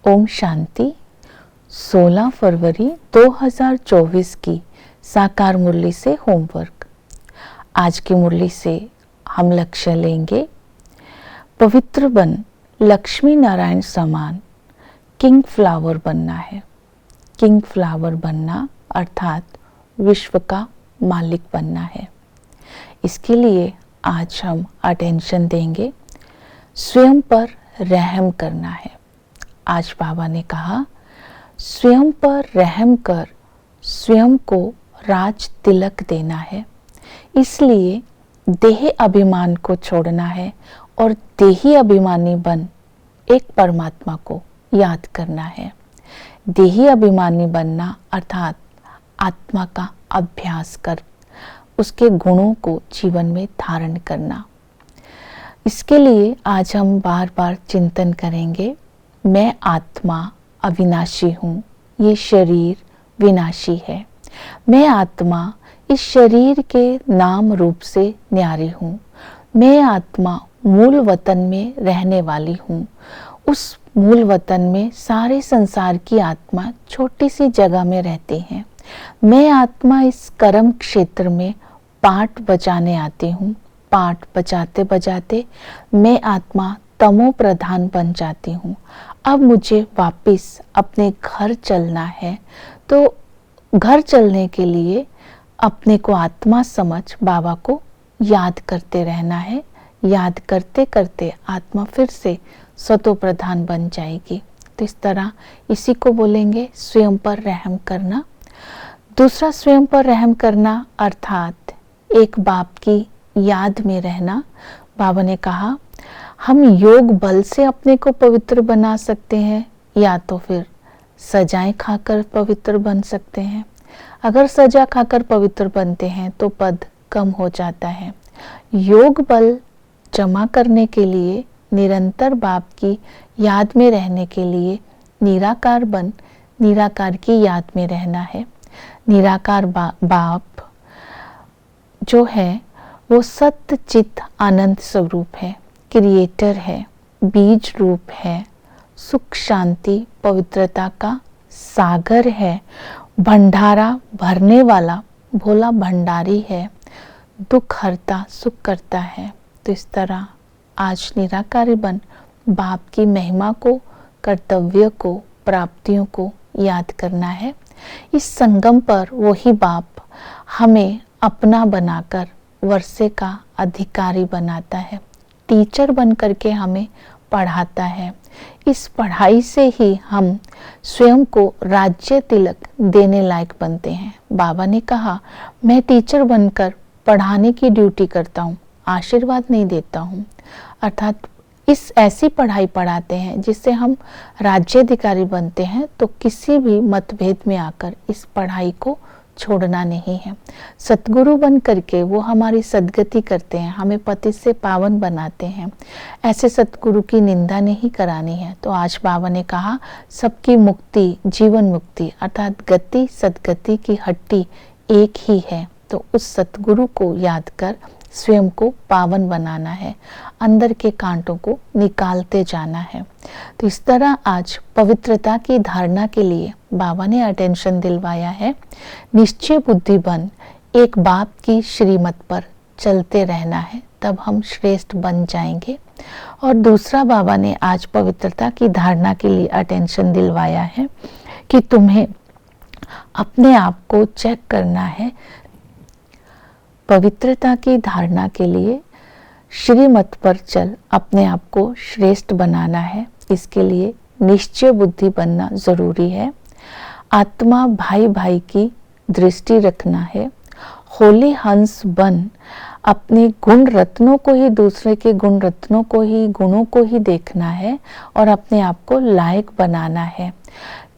ओम शांति। 16 फरवरी 2024 की साकार मुरली से होमवर्क। आज की मुरली से हम लक्ष्य लेंगे, पवित्र बन लक्ष्मी नारायण समान किंग फ्लावर बनना है। किंग फ्लावर बनना अर्थात विश्व का मालिक बनना है। इसके लिए आज हम अटेंशन देंगे, स्वयं पर रहम करना है। आज बाबा ने कहा, स्वयं पर रहम कर स्वयं को राज तिलक देना है। इसलिए देह अभिमान को छोड़ना है और देही अभिमानी बन एक परमात्मा को याद करना है। देही अभिमानी बनना अर्थात आत्मा का अभ्यास कर उसके गुणों को जीवन में धारण करना। इसके लिए आज हम बार बार चिंतन करेंगे, मैं आत्मा अविनाशी हूँ, ये शरीर विनाशी है। मैं आत्मा इस शरीर के नाम रूप से न्यारी हूँ। मैं आत्मा मूल वतन में रहने वाली हूँ। उस मूल वतन में सारे संसार की आत्मा छोटी सी जगह में रहती हैं। मैं आत्मा इस कर्म क्षेत्र में पाठ बजाने आती हूँ। पाठ बजाते बजाते मैं आत्मा तमो प्रधान बन जाती हूँ। अब मुझे वापस अपने घर चलना है, तो घर चलने के लिए अपने को आत्मा समझ बाबा को याद करते रहना है। याद करते करते आत्मा फिर से सतो प्रधान बन जाएगी। तो इस तरह इसी को बोलेंगे स्वयं पर रहम करना। दूसरा, स्वयं पर रहम करना अर्थात एक बाप की याद में रहना। बाबा ने कहा, हम योग बल से अपने को पवित्र बना सकते हैं या तो फिर सजाएं खाकर पवित्र बन सकते हैं। अगर सजा खाकर पवित्र बनते हैं तो पद कम हो जाता है। योग बल जमा करने के लिए, निरंतर बाप की याद में रहने के लिए निराकार बन निराकार की याद में रहना है। निराकार बाप जो है वो सत्य चित्त आनंद स्वरूप है, क्रिएटर है, बीज रूप है, सुख शांति पवित्रता का सागर है, भंडारा भरने वाला भोला भंडारी है, दुख हरता सुख करता है। तो इस तरह आज निराकारी बन बाप की महिमा को, कर्तव्य को, प्राप्तियों को याद करना है। इस संगम पर वही बाप हमें अपना बनाकर वर्षे का अधिकारी बनाता है। टीचर बन करके हमें पढ़ाता है। इस पढ़ाई से ही हम स्वयं को राज्य तिलक देने लायक बनते हैं। बाबा ने कहा, मैं टीचर बनकर पढ़ाने की ड्यूटी करता हूँ, आशीर्वाद नहीं देता हूँ। अर्थात इस ऐसी पढ़ाई पढ़ाते हैं जिससे हम राज्याधिकारी बनते हैं। तो किसी भी मतभेद में आकर इस पढ़ाई को छोड़ना नहीं है। सतगुरु बन करके वो हमारी सद्गति करते हैं, हमें पति से पावन बनाते हैं। ऐसे सतगुरु की निंदा नहीं करानी है। तो आज बाबा ने कहा, सबकी मुक्ति जीवन मुक्ति अर्थात गति सदगति की हट्टी एक ही है। तो उस सतगुरु को याद कर स्वयं को पावन बनाना है, अंदर के कांटों को निकालते जाना है। तो इस तरह आज पवित्रता की धारणा के लिए बाबा ने अटेंशन दिलवाया है। निश्चय बुद्धि बन एक बाप की श्रीमत पर चलते रहना है, तब हम श्रेष्ठ बन जाएंगे। और दूसरा, बाबा ने आज पवित्रता की धारणा के लिए अटेंशन दिलवाया है कि तुम्हें अपने आप को चेक करना है। पवित्रता की धारणा के लिए श्रीमत पर चल अपने आप को श्रेष्ठ बनाना है। इसके लिए निश्चय बुद्धि बनना जरूरी है। आत्मा भाई भाई की दृष्टि रखना है। होली हंस बन अपने गुण रत्नों को ही, दूसरे के गुण रत्नों को ही, गुणों को ही देखना है और अपने आप को लायक बनाना है।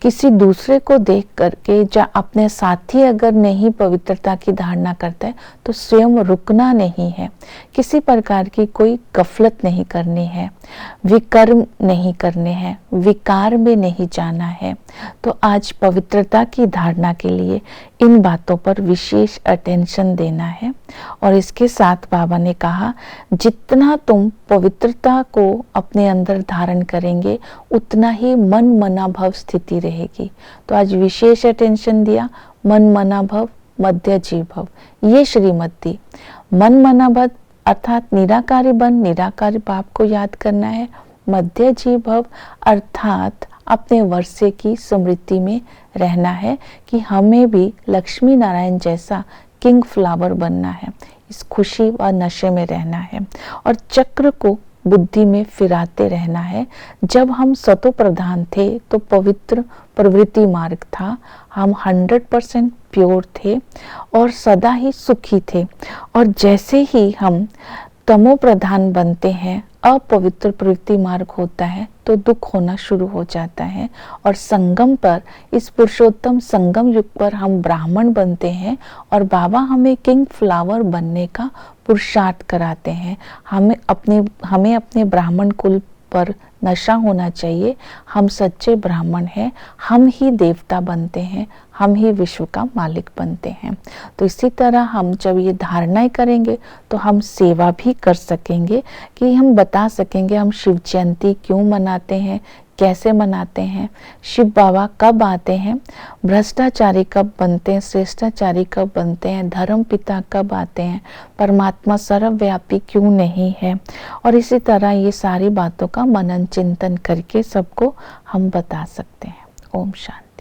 किसी दूसरे को देख करके या अपने साथी अगर नहीं पवित्रता की धारणा करता है तो स्वयं रुकना नहीं है। किसी प्रकार की कोई गफलत नहीं करनी है, विकर्म नहीं करने हैं, विकार में नहीं जाना है। तो आज पवित्रता की धारणा के लिए इन बातों पर विशेष अटेंशन देना है। और इसके साथ बाबा ने कहा, जितना तुम पवित्रता को अपने अंदर धारण करेंगे उतना ही मन मना भव स्थिति रहेगी। तो आज विशेष अटेंशन दिया, मन मना भव, मध्य जीव भव, ये श्रीमद्दी। मन मना भव अर्थात निराकारी बन, निराकारी भाव को याद करना है। मध्य जीव भव अर्थात अपने वर्षे की स्मृति में रहना है कि हमें भी लक्ष्मी नारायण जैसा किंग फ्लावर बनना है, इस खुशी व नशे में रहना है और चक्र को बुद्धि में फिराते रहना है। जब हम सतो प्रधान थे तो पवित्र प्रवृत्ति मार्ग था, हम 100% प्योर थे और सदा ही सुखी थे। और जैसे ही हम तमो प्रधान बनते हैं, अपवित्र प्रवृत्ति मार्ग होता है, तो दुख होना शुरू हो जाता है। और संगम पर, इस पुरुषोत्तम संगम युग पर हम ब्राह्मण बनते हैं और बाबा हमें किंग फ्लावर बनने का पुरुषार्थ कराते हैं। हमें अपने ब्राह्मण कुल पर नशा होना चाहिए। हम सच्चे ब्राह्मण हैं, हम ही देवता बनते हैं, हम ही विश्व का मालिक बनते हैं। तो इसी तरह हम जब ये धारणाएं करेंगे तो हम सेवा भी कर सकेंगे, कि हम बता सकेंगे हम शिव जयंती क्यों मनाते हैं, कैसे मनाते हैं, शिव बाबा कब आते हैं, भ्रष्टाचारी कब बनते हैं, श्रेष्ठाचारी कब बनते हैं, धर्म पिता कब आते हैं, परमात्मा सर्वव्यापी क्यों नहीं है। और इसी तरह ये सारी बातों का मनन चिंतन करके सबको हम बता सकते हैं। ओम शांति।